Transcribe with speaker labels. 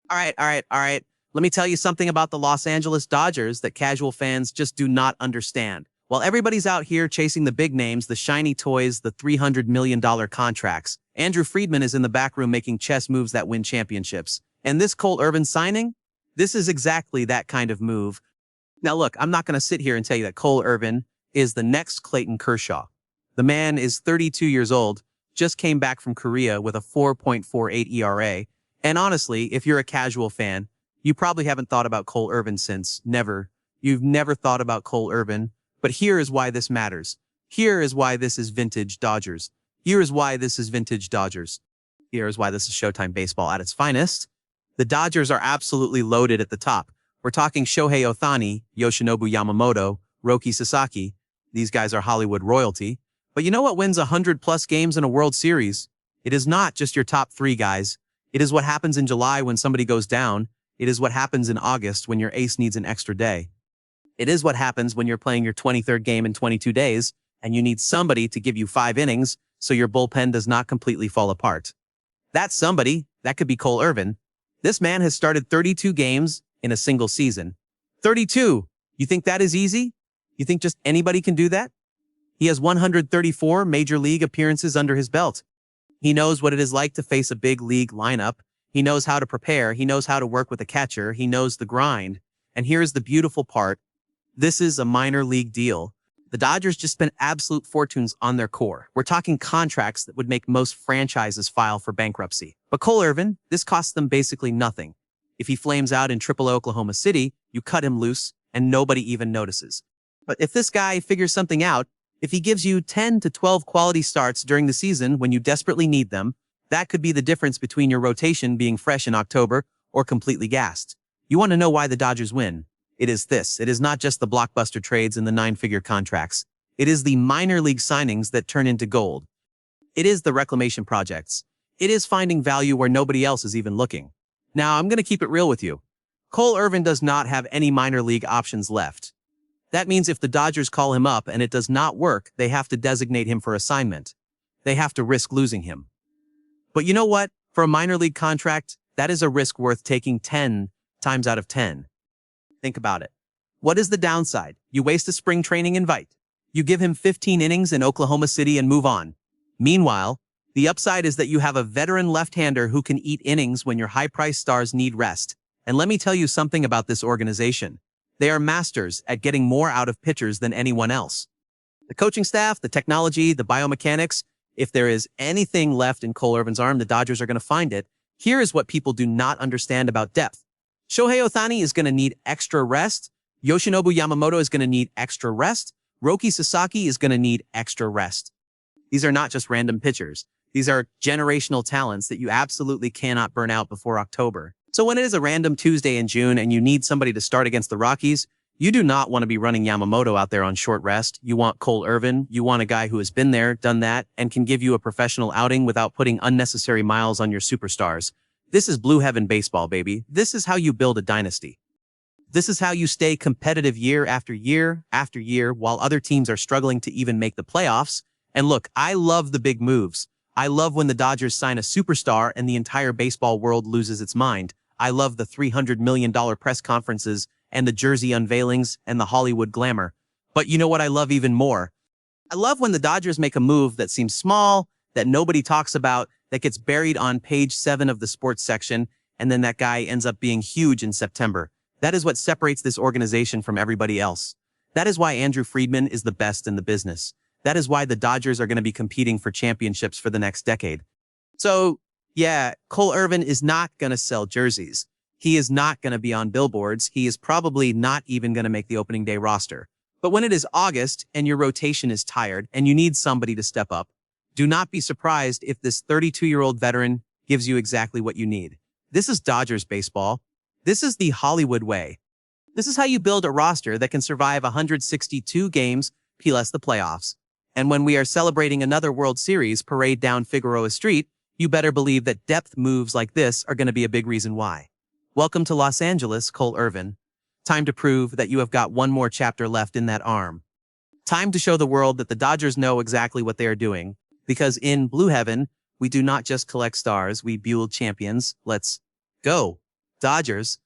Speaker 1: All right. Let me tell you something about the Los Angeles Dodgers that casual fans just do not understand. While everybody's out here chasing the big names, the shiny toys, the $300 million contracts, Andrew Friedman is in the back room making chess moves that win championships. And this Cole Irvin signing? This is exactly that kind of move. Now look, I'm not going to sit here and tell you that Cole Irvin is the next Clayton Kershaw. The man is 32 years old, just came back from Korea with a 4.48 ERA, and honestly, if you're a casual fan, you probably haven't thought about Cole Irvin since. Never. You've never thought about Cole Irvin. But here is why this matters. Here is why this is vintage Dodgers. Here is why this is vintage Dodgers. Here is why this is Showtime baseball at its finest. The Dodgers are absolutely loaded at the top. We're talking Shohei Ohtani, Yoshinobu Yamamoto, Roki Sasaki. These guys are Hollywood royalty. But you know what wins 100-plus games in a World Series? It is not just your top three guys. It is what happens in July when somebody goes down. It is what happens in August when your ace needs an extra day. It is what happens when you're playing your 23rd game in 22 days and you need somebody to give you 5 innings so your bullpen does not completely fall apart. That somebody, that could be Cole Irvin. This man has started 32 games in a single season. 32! You think that is easy? You think just anybody can do that? He has 134 major league appearances under his belt. He knows what it is like to face a big league lineup. He knows how to prepare. He knows how to work with a catcher. He knows the grind. And here's the beautiful part. This is a minor league deal. The Dodgers just spent absolute fortunes on their core. We're talking contracts that would make most franchises file for bankruptcy. But Cole Irvin, this costs them basically nothing. If he flames out in AAA Oklahoma City, you cut him loose and nobody even notices. But if this guy figures something out, if he gives you 10 to 12 quality starts during the season when you desperately need them, that could be the difference between your rotation being fresh in October or completely gassed. You want to know why the Dodgers win? It is this. It is not just the blockbuster trades and the 9-figure contracts. It is the minor league signings that turn into gold. It is the reclamation projects. It is finding value where nobody else is even looking. Now, I'm going to keep it real with you. Cole Irvin does not have any minor league options left. That means if the Dodgers call him up and it does not work, they have to designate him for assignment. They have to risk losing him. But you know what? For a minor league contract, that is a risk worth taking 10 times out of 10. Think about it. What is the downside? You waste a spring training invite. You give him 15 innings in Oklahoma City and move on. Meanwhile, the upside is that you have a veteran left-hander who can eat innings when your high-priced stars need rest. And let me tell you something about this organization. They are masters at getting more out of pitchers than anyone else. The coaching staff, the technology, the biomechanics, if there is anything left in Cole Irvin's arm, the Dodgers are going to find it. Here is what people do not understand about depth. Shohei Ohtani is going to need extra rest. Yoshinobu Yamamoto is going to need extra rest. Roki Sasaki is going to need extra rest. These are not just random pitchers. These are generational talents that you absolutely cannot burn out before October. So when it is a random Tuesday in June and you need somebody to start against the Rockies, you do not want to be running Yamamoto out there on short rest. You want Cole Irvin. You want a guy who has been there, done that, and can give you a professional outing without putting unnecessary miles on your superstars. This is blue heaven baseball, baby. This is how you build a dynasty. This is how you stay competitive year after year after year while other teams are struggling to even make the playoffs. And look, I love the big moves. I love when the Dodgers sign a superstar and the entire baseball world loses its mind. I love the $300 million press conferences and the jersey unveilings and the Hollywood glamour. But you know what I love even more? I love when the Dodgers make a move that seems small, that nobody talks about, that gets buried on page 7 of the sports section, and then that guy ends up being huge in September. That is what separates this organization from everybody else. That is why Andrew Friedman is the best in the business. That is why the Dodgers are going to be competing for championships for the next decade. So, yeah, Cole Irvin is not going to sell jerseys. He is not going to be on billboards. He is probably not even going to make the opening day roster. But when it is August and your rotation is tired and you need somebody to step up, do not be surprised if this 32-year-old veteran gives you exactly what you need. This is Dodgers baseball. This is the Hollywood way. This is how you build a roster that can survive 162 games plus the playoffs. And when we are celebrating another World Series parade down Figueroa Street, you better believe that depth moves like this are going to be a big reason why. Welcome to Los Angeles, Cole Irvin. Time to prove that you have got one more chapter left in that arm. Time to show the world that the Dodgers know exactly what they are doing. Because in Blue Heaven, we do not just collect stars, we build champions. Let's go. Dodgers,